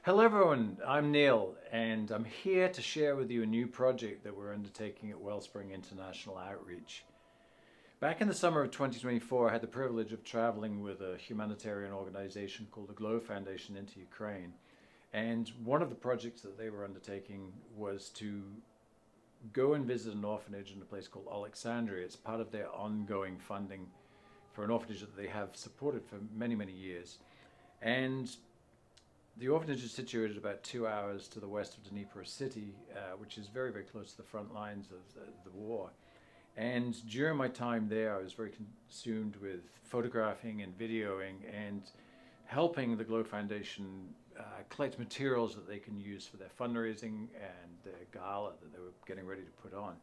Hello everyone, I'm Neil and I'm here to share with you a new project that we're undertaking at Wellspring International Outreach. Back in the summer of 2024, I had the privilege of traveling with a humanitarian organization called the Glow Foundation into Ukraine. And one of the projects that they were undertaking was to go and visit an orphanage in a place called Oleksandria. It's part of their ongoing funding for an orphanage that they have supported for many, many years. And the orphanage is situated about 2 hours to the west of Dnipro city, which is very, very close to the front lines of the war. And during my time there, I was very consumed with photographing and videoing and helping the Glow Foundation collect materials that they can use for their fundraising and their gala that they were getting ready to put on.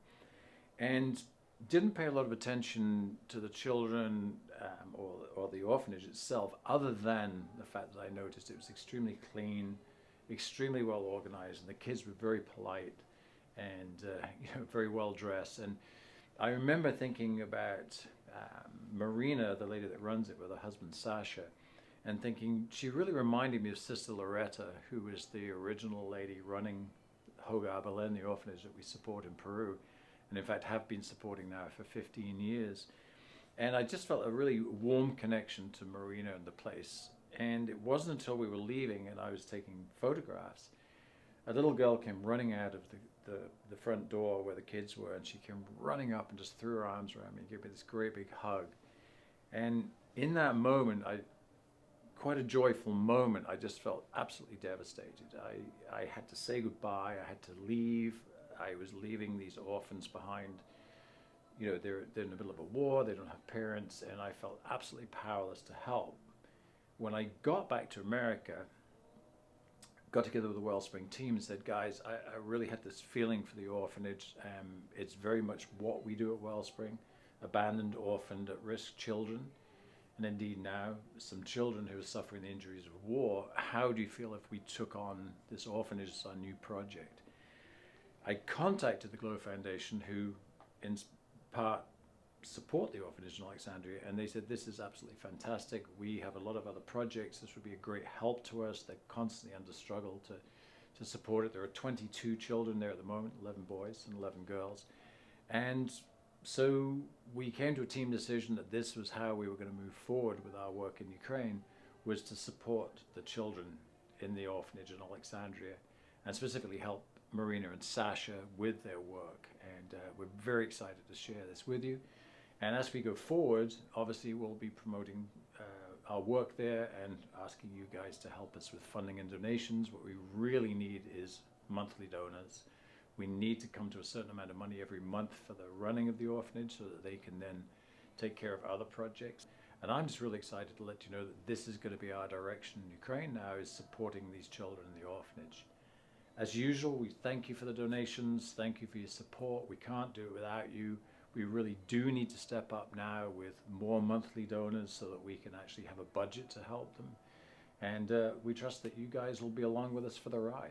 And didn't pay a lot of attention to the children or the orphanage itself, other than the fact that I noticed it was extremely clean, extremely well organized, and the kids were very polite and very well dressed. And I remember thinking about Marina, the lady that runs it, with her husband Sasha, and thinking she really reminded me of Sister Loretta, who was the original lady running Hogar Belen, the orphanage that we support in Peru, and in fact have been supporting now for 15 years. And I just felt a really warm connection to Marina and the place. And it wasn't until we were leaving and I was taking photographs, a little girl came running out of the front door where the kids were, and she came running up and just threw her arms around me and gave me this great big hug. And in that moment, quite a joyful moment, I just felt absolutely devastated. I had to say goodbye, I had to leave. I was leaving these orphans behind. You know, they're in the middle of a war, they don't have parents, and I felt absolutely powerless to help. When I got back to America, got together with the Wellspring team and said, guys, I really had this feeling for the orphanage. It's very much what we do at Wellspring, abandoned, orphaned, at-risk children, and indeed now some children who are suffering the injuries of war. How do you feel if we took on this orphanage as our new project? I contacted the Glow Foundation, who in part support the orphanage in Alexandria, and they said, this is absolutely fantastic. We have a lot of other projects. This would be a great help to us. They're constantly under struggle to support it. There are 22 children there at the moment, 11 boys and 11 girls. And so we came to a team decision that this was how we were going to move forward with our work in Ukraine, was to support the children in the orphanage in Alexandria and specifically help Marina and Sasha with their work. And we're very excited to share this with you. And as we go forward, obviously we'll be promoting our work there and asking you guys to help us with funding and donations. What we really need is monthly donors. We need to come to a certain amount of money every month for the running of the orphanage so that they can then take care of other projects. And I'm just really excited to let you know that this is going to be our direction in Ukraine now, is supporting these children in the orphanage. As usual, we thank you for the donations. Thank you for your support. We can't do it without you. We really do need to step up now with more monthly donors so that we can actually have a budget to help them. And we trust that you guys will be along with us for the ride.